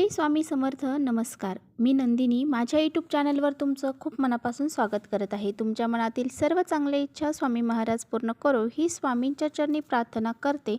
श्री स्वामी समर्थ. नमस्कार. मी नंदिनी माझ्या यूट्यूब चॅनलवर तुमचं खूप मनापासून स्वागत करत आहे. तुमच्या मनातील सर्व चांगल्या इच्छा स्वामी महाराज पूर्ण करो ही स्वामींच्या चरणी प्रार्थना करते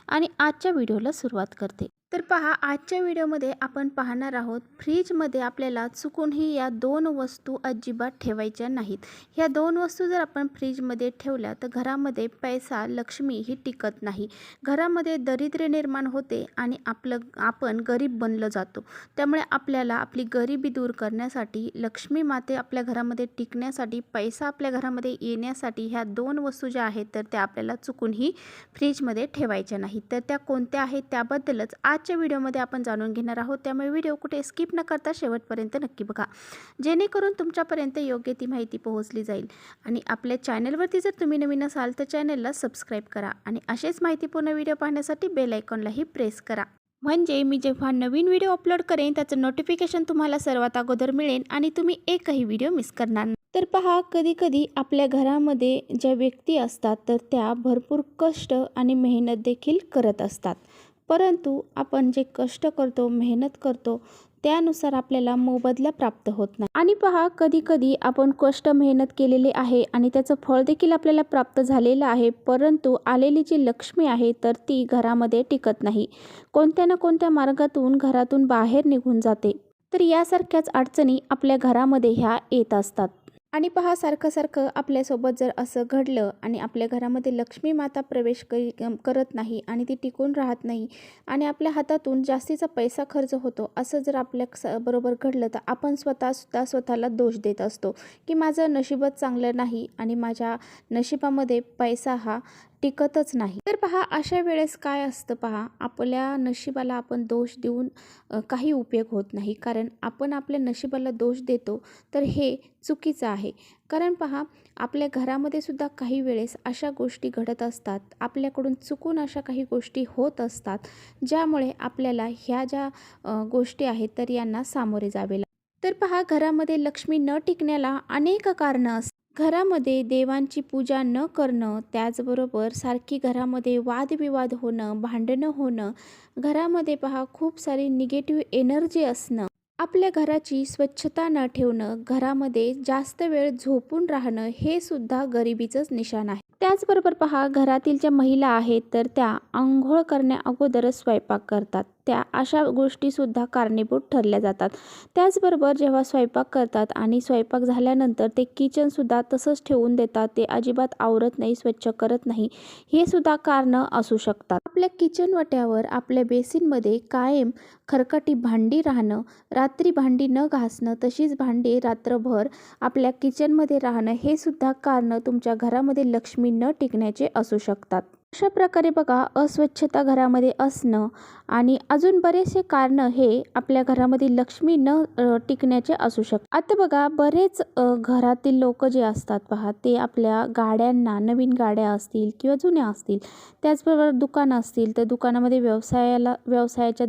आणि आजच्या व्हिडिओला सुरुवात करते. तर पहा, आजच्या व्हिडिओमध्ये आपण पाहणार आहोत फ्रीजमध्ये आपल्याला चुकूनही या दोन वस्तू अजिबात ठेवायच्या नाहीत. ह्या दोन वस्तू जर आपण फ्रीजमध्ये ठेवल्या तर घरामध्ये पैसा, लक्ष्मी ही टिकत नाही. घरामध्ये दारिद्र्य निर्माण होते आणि आपण गरीब बनलं जातो. त्यामुळे आपल्याला आपली गरिबी दूर करण्यासाठी, लक्ष्मी माते आपल्या घरामध्ये टिकण्यासाठी, पैसा आपल्या घरामध्ये येण्यासाठी ह्या दोन वस्तू ज्या आहेत तर त्या आपल्याला चुकूनही फ्रीजमध्ये ठेवायच्या नाहीत. तर त्या कोणत्या आहेत त्याबद्दलच आजच्या व्हिडिओमध्ये आपण जाणून घेणार आहोत. त्यामुळे व्हिडिओ कुठे स्किप न करता शेवटपर्यंत नक्की बघा, जेणेकरून तुमच्यापर्यंत योग्य ती माहिती पोहोचली जाईल. आणि आपल्या चॅनलवरती जर तुम्ही नवीन असाल तर चॅनलला सबस्क्राईब करा आणि असेच माहितीपूर्ण व्हिडिओ पाहण्यासाठी बेल आयकॉनलाही प्रेस करा, म्हणजे मी जेव्हा नवीन व्हिडिओ अपलोड करेन त्याचं नोटिफिकेशन तुम्हाला सर्वात अगोदर मिळेल आणि तुम्ही एकही व्हिडिओ मिस करणार नाही. तर पहा, कधी आपल्या घरामध्ये ज्या व्यक्ती असतात तर त्या भरपूर कष्ट आणि मेहनत देखील करत असतात, परंतु आपण जे कष्ट करतो, मेहनत करतो त्यानुसार आपल्याला मोबदला प्राप्त होत नाही. आणि पहा, कधी आपण कष्ट मेहनत केलेले आहे आणि त्याचं फळ देखील आपल्याला प्राप्त झालेलं आहे, परंतु आलेली जी लक्ष्मी आहे तर ती घरामध्ये टिकत नाही. कोणत्या ना कोणत्या मार्गातून घरातून बाहेर निघून जाते. तर यासारख्याच अडचणी आपल्या घरामध्ये ह्या येत असतात. आणि पहा, सारखं आपल्यासोबत जर असं घडलं आणि आपल्या घरामध्ये लक्ष्मी माता प्रवेश करत नाही आणि ती टिकून राहत नाही आणि आपल्या हातातून जास्तीचा पैसा खर्च होतो, असं जर आपल्या बरोबर घडलं तर आपण स्वतःला दोष देत असतो की माझं नशीबच चांगलं नाही आणि माझ्या नशिबामध्ये पैसा हा टिकतच नाही. तर पहा, अशा वेळेस काय असतं, पहा, आपल्या नशिबाला आपण दोष देऊन काही उपयोग होत नाही. कारण आपण आपल्या नशिबाला दोष देतो तर हे चुकीचं आहे. कारण पहा, आपल्या घरामध्ये सुद्धा काही वेळेस अशा गोष्टी घडत असतात, आपल्याकडून चुकून अशा काही गोष्टी होत असतात ज्यामुळे आपल्याला ह्या ज्या गोष्टी आहेत तर यांना सामोरे जावे लागते. तर पहा, घरामध्ये लक्ष्मी न टिकण्याला अनेक कारणं असतात. घरामध्ये देवांची पूजा न करणं, त्याचबरोबर सारखी घरामध्ये वादविवाद होणं, भांडणं होणं, घरामध्ये पहा खूप सारी निगेटिव्ह एनर्जी असणं, आपल्या घराची स्वच्छता न ठेवणं, घरामध्ये जास्त वेळ झोपून राहणं हे सुद्धा गरिबीचंच निशाण आहे. त्याचबरोबर पहा, घरातील ज्या महिला आहेत तर त्या आंघोळ करण्या अगोदरच स्वयंपाक करतात, त्या अशा गोष्टीसुद्धा कारणीभूत ठरल्या जातात. त्याचबरोबर जेव्हा स्वयंपाक करतात आणि स्वयंपाक झाल्यानंतर ते किचनसुद्धा तसंच ठेवून देतात, ते अजिबात आवरत नाही, स्वच्छ करत नाही, हे सुद्धा कारणं असू शकतात. आपल्या किचन वाट्यावर, आपल्या बेसिनमध्ये कायम खरकटी भांडी राहणं, रात्री भांडी न घासणं, तशीच भांडी रात्रभर आपल्या किचनमध्ये राहणं, हे सुद्धा कारणं तुमच्या घरामध्ये लक्ष्मी न टिकण्याचे असू शकतात. अशा प्रकारे बघा, अस्वच्छता घरामध्ये असणं आणि अजून बरेचसे कारणं हे आपल्या घरामध्ये लक्ष्मी न टिकण्याचे असू शकतात. आता बघा, बरेच घरातील लोक जे असतात पहा, ते आपल्या गाड्यांना, नवीन गाड्या असतील किंवा जुन्या असतील, त्याचबरोबर दुकानं असतील तर दुकानामध्ये व्यवसायाच्या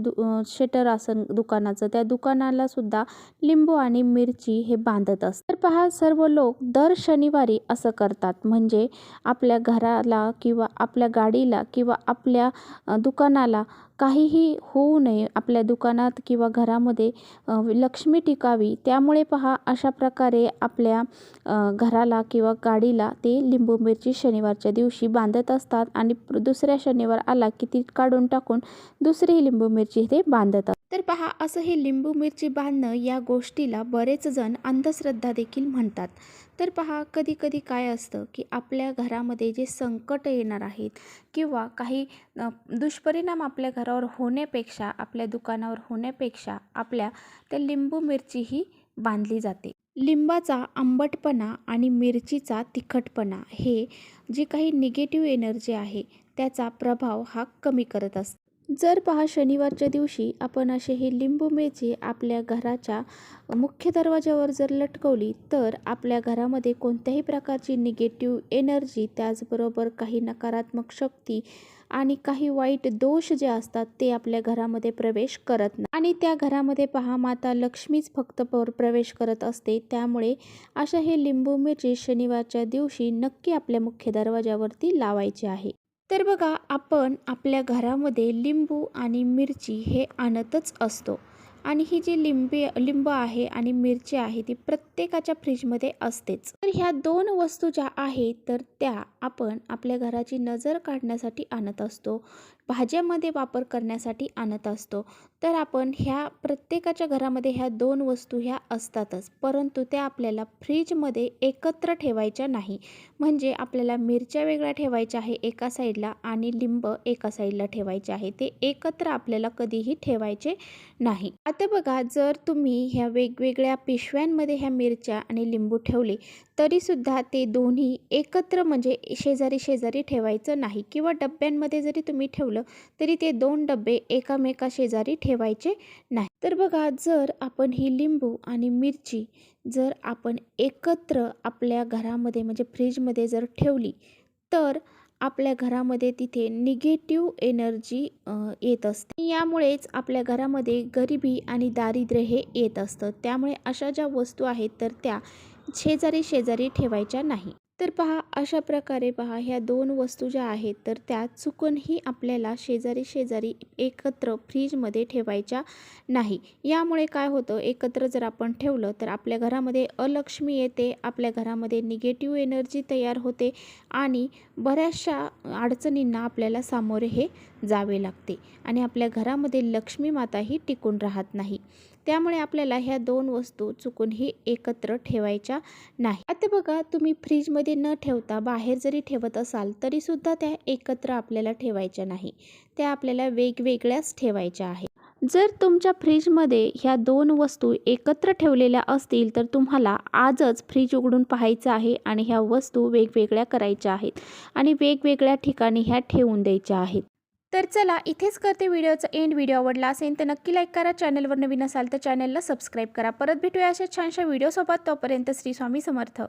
शटर असेल दुकानाचं, त्या दुकानाला सुद्धा लिंबू आणि मिरची हे बांधत असतात. तर पहा, सर्व लोक दर शनिवारी असं करतात, म्हणजे आपल्या घराला किंवा आपल्या गाडीला किंवा आपल्या दुकानाला काहीही होऊ नये, आपल्या दुकानात किंवा घरामध्ये लक्ष्मी टिकावी, त्यामुळे पहा अशा प्रकारे आपल्या घराला किंवा गाडीला ते लिंबू मिरची शनिवारच्या दिवशी बांधत असतात आणि दुसऱ्या शनिवार आला की ती काढून टाकून दुसरी लिंबू मिरची ते बांधतात. तर पहा, असं हे लिंबू मिरची बांधणं या गोष्टीला बरेच जण अंधश्रद्धा देखील म्हणतात. तर पहा, कधी काय असतं की आपल्या घरामध्ये जे संकट येणार आहेत किंवा काही दुष्परिणाम आपल्या घरावर होण्यापेक्षा, आपल्या दुकानावर होण्यापेक्षा आपल्या त्या लिंबू मिरची ही बांधली जाते. लिंबाचा आंबटपणा आणि मिरचीचा तिखटपणा हे जी काही निगेटिव्ह एनर्जी आहे त्याचा प्रभाव हा कमी करत असतो. जर पहा, शनिवारच्या दिवशी आपण असे हे लिंबू मिरची आपल्या घराच्या मुख्य दरवाजावर जर लटकवली तर आपल्या घरामध्ये कोणत्याही प्रकारची निगेटिव्ह एनर्जी, त्याचबरोबर काही नकारात्मक शक्ती आणि काही वाईट दोष जे असतात ते आपल्या घरामध्ये प्रवेश करत नाही. आणि त्या घरामध्ये पहा, माता लक्ष्मीच फक्त प्रवेश करत असते. त्यामुळे अशा हे लिंबू मिरची शनिवारच्या दिवशी नक्की आपल्या मुख्य दरवाजावरती लावायचे आहे. तर बघा, आपण आपल्या घरामध्ये लिंबू आणि मिरची हे आणतच असतो आणि ही जी लिंब आहे आणि मिरची आहे ती प्रत्येकाच्या फ्रीजमध्ये असतेच. तर ह्या 2 वस्तू ज्या आहेत तर त्या आपण आपल्या घराची नजर काढण्यासाठी आणत असतो, भाज्यामध्ये वापर करण्यासाठी आणत असतो. तर आपण ह्या प्रत्येकाच्या घरामध्ये ह्या 2 वस्तू ह्या असतातच, परंतु त्या आपल्याला फ्रीजमध्ये एकत्र ठेवायच्या नाही. म्हणजे आपल्याला मिरच्या वेगळ्या ठेवायच्या आहे एका साईडला आणि लिंब एका साईडला ठेवायचे आहे. ते एकत्र आपल्याला कधीही ठेवायचे नाही. आता बघा, जर तुम्ही ह्या वेगवेगळ्या पिशव्यांमध्ये ह्या मिरच्या आणि लिंबू ठेवले तरीसुद्धा ते दोन्ही एकत्र म्हणजे शेजारी शेजारी ठेवायचं नाही, किंवा डब्यांमध्ये जरी तुम्ही ठेवलं तरी ते 2 डबे एकामेका शेजारी ठेवायचे नाही. तर बघा, जर आपण ही लिंबू आणि मिरची जर आपण एकत्र आपल्या घरामध्ये म्हणजे फ्रीजमध्ये जर ठेवली तर आपल्या घरामध्ये तिथे निगेटिव्ह एनर्जी येत असते. यामुळेच आपल्या घरामध्ये गरिबी आणि दारिद्र्य हे येत असतं. त्यामुळे अशा ज्या वस्तू आहेत तर त्या शेजारी शेजारी ठेवायच्या नाही. तर पहा, अशा प्रकारे पहा, ह्या 2 वस्तू ज्या आहेत तर त्या चुकूनही आपल्याला शेजारी शेजारी एकत्र फ्रीजमध्ये ठेवायच्या नाही. यामुळे काय होतं, एकत्र जर आपण ठेवलं तर आपल्या घरामध्ये अलक्ष्मी येते, आपल्या घरामध्ये निगेटिव्ह एनर्जी तयार होते आणि बऱ्याचशा अडचणींना आपल्याला सामोरे हे जावे लागते आणि आपल्या घरामध्ये लक्ष्मी माताही टिकून राहत नाही. त्यामुळे आपल्याला ह्या 2 वस्तू चुकूनही एकत्र ठेवायच्या नाही. आता बघा, तुम्ही फ्रीजमध्ये न ठेवता बाहेर जरी ठेवत असाल तरीसुद्धा त्या एकत्र आपल्याला ठेवायच्या नाही. त्या आपल्याला वेगवेगळ्याच ठेवायच्या आहेत. जर तुमच्या फ्रीजमध्ये ह्या 2 वस्तू एकत्र ठेवलेल्या असतील तर तुम्हाला आजच फ्रीज उघडून पाहायचं आहे आणि ह्या वस्तू वेगवेगळ्या करायच्या आहेत आणि वेगवेगळ्या ठिकाणी ह्या ठेवून द्यायच्या आहेत. तर चला, इथेच करते व्हिडिओचा एंड. व्हिडिओ आवडला असेल तर नक्की लाईक करा. चॅनलवर नवीन असाल तर चॅनलला सबस्क्राईब करा. परत भेटूया अशा छानशा व्हिडिओसोबत. तोपर्यंत श्री स्वामी समर्थ.